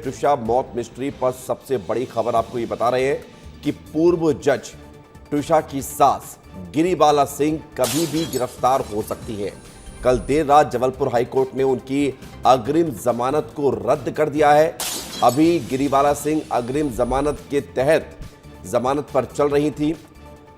ट्रिशा मौत मिस्ट्री पर सबसे बड़ी खबर आपको ये बता रहे हैं कि पूर्व जज ट्रिशा की सास गिरिबाला सिंह कभी भी गिरफ्तार हो सकती है। कल देर रात जबलपुर हाईकोर्ट ने उनकी अग्रिम जमानत को रद्द कर दिया है। अभी गिरिबाला सिंह अग्रिम जमानत के तहत जमानत पर चल रही थी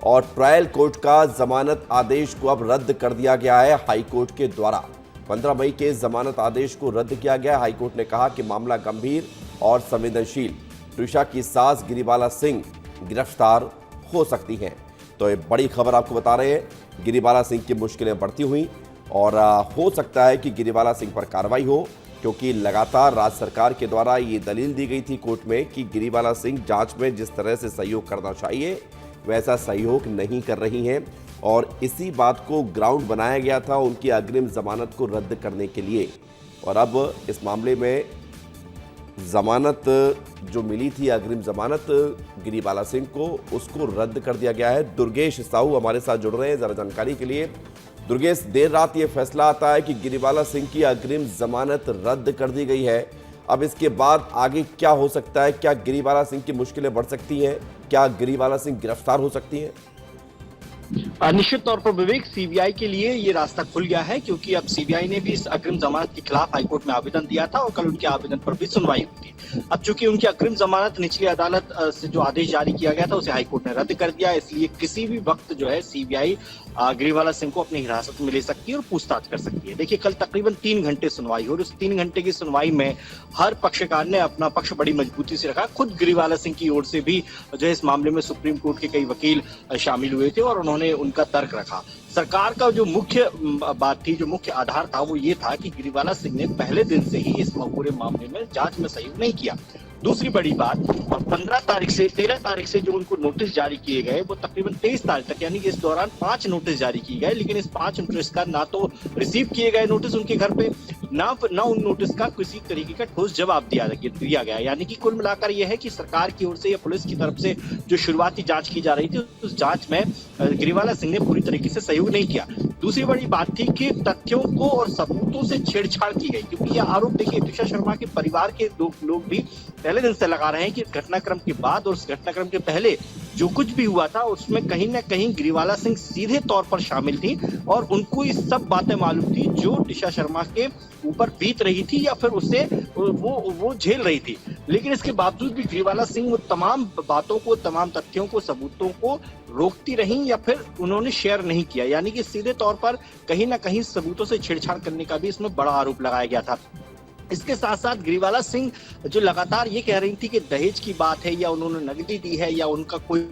और ट्रायल कोर्ट का जमानत आदेश को अब रद्द कर दिया गया है हाईकोर्ट के द्वारा। 15 मई के जमानत आदेश को रद्द किया गया। हाईकोर्ट ने कहा कि मामला गंभीर और संवेदनशील, ट्रिशा की सास गिरिबाला सिंह गिरफ्तार हो सकती हैं। तो ये बड़ी खबर आपको बता रहे हैं, गिरिबाला सिंह की मुश्किलें बढ़ती हुई और हो सकता है कि गिरिबाला सिंह पर कार्रवाई हो, क्योंकि लगातार राज्य सरकार के द्वारा ये दलील दी गई थी कोर्ट में कि गिरिबाला सिंह जांच में जिस तरह से सहयोग करना चाहिए वैसा सहयोग नहीं कर रही हैं और इसी बात को ग्राउंड बनाया गया था उनकी अग्रिम जमानत को रद्द करने के लिए। और अब इस मामले में जमानत जो मिली थी, अग्रिम जमानत गिरिबाला सिंह को, उसको रद्द कर दिया गया है। दुर्गेश साहू हमारे साथ जुड़ रहे हैं जरा जानकारी के लिए। दुर्गेश, देर रात ये फैसला आता है कि गिरिबाला सिंह की अग्रिम जमानत रद्द कर दी गई है। अब इसके बाद आगे क्या हो सकता है? क्या गिरिबाला सिंह की मुश्किलें बढ़ सकती हैं? क्या गिरिबाला सिंह गिरफ्तार हो सकती हैं? निश्चित तौर पर विवेक, सीबीआई के लिए ये रास्ता खुल गया है, क्योंकि अब सीबीआई ने भी इस अग्रिम जमानत के खिलाफ हाईकोर्ट में आवेदन दिया था और कल उनके आवेदन पर भी सुनवाई हुई थी। अब चूंकि उनकी अग्रिम जमानत निचली अदालत से जो आदेश जारी किया गया था उसे हाईकोर्ट ने रद्द कर दिया, इसलिए किसी भी वक्त जो है सीबीआई गिरिबाला सिंह को अपनी हिरासत में ले सकती है और पूछताछ कर सकती है। देखिए, कल तकरीबन 3 घंटे सुनवाई हुई और उस 3 घंटे की सुनवाई में हर पक्षकार ने अपना पक्ष बड़ी मजबूती से रखा। खुद गिरिबाला सिंह की ओर से भी जो है इस मामले में सुप्रीम कोर्ट के कई वकील शामिल हुए थे और उन्होंने उनका तर्क रखा। सरकार का जो मुख्य बात थी, जो मुख्य आधार था, वो ये था कि गिरिबाला सिंह ने पहले दिन से ही इस पूरे मामले में जांच में सहयोग नहीं किया। दूसरी बड़ी बात, और 13 तारीख से जो उनको नोटिस जारी किए गए वो तकरीबन 23 तारीख तक, यानी कि इस दौरान 5 नोटिस जारी किए गए, लेकिन इस 5 नोटिस का ना तो रिसीव किए गए नोटिस उनके घर पे, ना उन नोटिस का किसी तरीके का ठोस जवाब दिया गया। यानी कि कुल मिलाकर यह है कि सरकार की ओर से या पुलिस की तरफ से जो शुरुआती जांच की जा रही थी उस जांच में गिरिबाला सिंह ने पूरी तरीके से सहयोग नहीं किया। दूसरी बड़ी बात थी कि तथ्यों को और सबूतों से छेड़छाड़ की गई, क्योंकि यह आरोप, देखिए, ट्रिशा शर्मा के परिवार के लोग भी पहले दिन से लगा रहे हैं कि घटनाक्रम के बाद और उस घटनाक्रम के पहले जो कुछ भी हुआ था उसमें कहीं ना कहीं गिरिबाला सिंह सीधे तौर पर शामिल थी और उनको ये सब बातें मालूम थी जो ट्रिशा शर्मा के ऊपर बीत रही थी या फिर उससे वो झेल रही थी। लेकिन इसके बावजूद भी गिरिबाला सिंह वो तमाम बातों को, तमाम तथ्यों को, सबूतों को रोकती रही या फिर उन्होंने शेयर नहीं किया। यानी कि सीधे तौर पर कहीं ना कहीं सबूतों से छेड़छाड़ करने का भी इसमें बड़ा आरोप लगाया गया था। इसके साथ साथ गिरिबाला सिंह जो लगातार ये कह रही थी कि दहेज की बात है या उन्होंने नकदी दी है या उनका कोई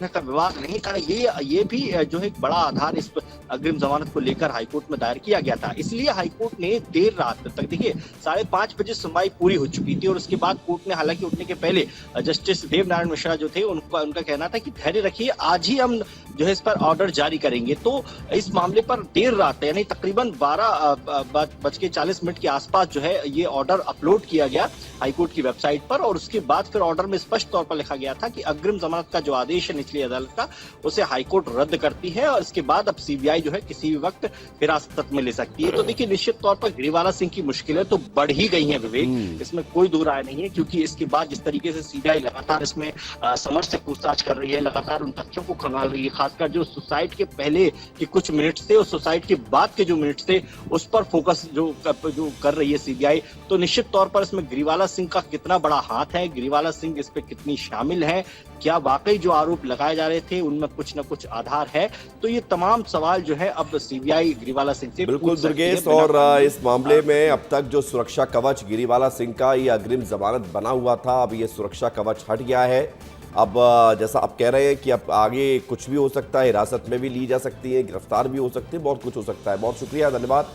का विवाद नहीं था, ये भी जो है एक बड़ा आधार इस अग्रिम जमानत को लेकर हाईकोर्ट में दायर किया गया था। इसलिए हाईकोर्ट ने देर रात तक, देखिए 5:30 बजे सुनवाई पूरी हो चुकी थी और उसके बाद कोर्ट ने, हालांकि उठने के पहले जस्टिस देव नारायण मिश्रा जो थे उनका कहना था कि धैर्य रखिए, आज ही हम जो है इस पर ऑर्डर जारी करेंगे। तो इस मामले पर देर रात यानी तकरीबन 12:40 के आसपास जो है ये ऑर्डर अपलोड किया गया हाईकोर्ट की वेबसाइट पर और उसके बाद फिर ऑर्डर में स्पष्ट तौर पर लिखा गया था कि अग्रिम जमानत का जो आदेश है निचली अदालत का, उसे हाईकोर्ट रद्द करती है और इसके बाद अब सीबीआई जो है किसी भी वक्त हिरासत में ले सकती है। तो देखिए, निश्चित तौर पर गिरिबाला सिंह की मुश्किलें तो बढ़ ही गई हैं विवेक, इसमें कोई दो राय नहीं है, क्योंकि इसके बाद जिस तरीके से सीबीआई लगातार इसमें समझ से पूछताछ कर रही है, लगातार उन तथ्यों को खंगाल रही है, खासकर जो सुसाइड के पहले के कुछ मिनट थे और सुसाइड के बाद के जो मिनट थे उस पर फोकस जो कर रही है सीबीआई, तो निश्चित तौर पर इसमें गिरिबाला सिंह का कितना बड़ा हाथ है, गिरिबाला सिंह इस पे कितनी शामिल है, क्या वाकई जो आरोप लगाए जा रहे थे उनमें कुछ न कुछ आधार है, तो ये तमाम सवाल जो है अब सीबीआई गिरिबाला सिंह से बिल्कुल दुर्गेश। और इस मामले में अब तक जो सुरक्षा कवच गिरिबाला सिंह का ये अग्रिम जमानत बना हुआ था, अब ये सुरक्षा कवच हट गया है। अब जैसा आप कह रहे हैं कि अब आगे कुछ भी हो सकता है, हिरासत में भी ली जा सकती है, गिरफ्तार भी हो सकती है, बहुत कुछ हो सकता है। बहुत शुक्रिया, धन्यवाद।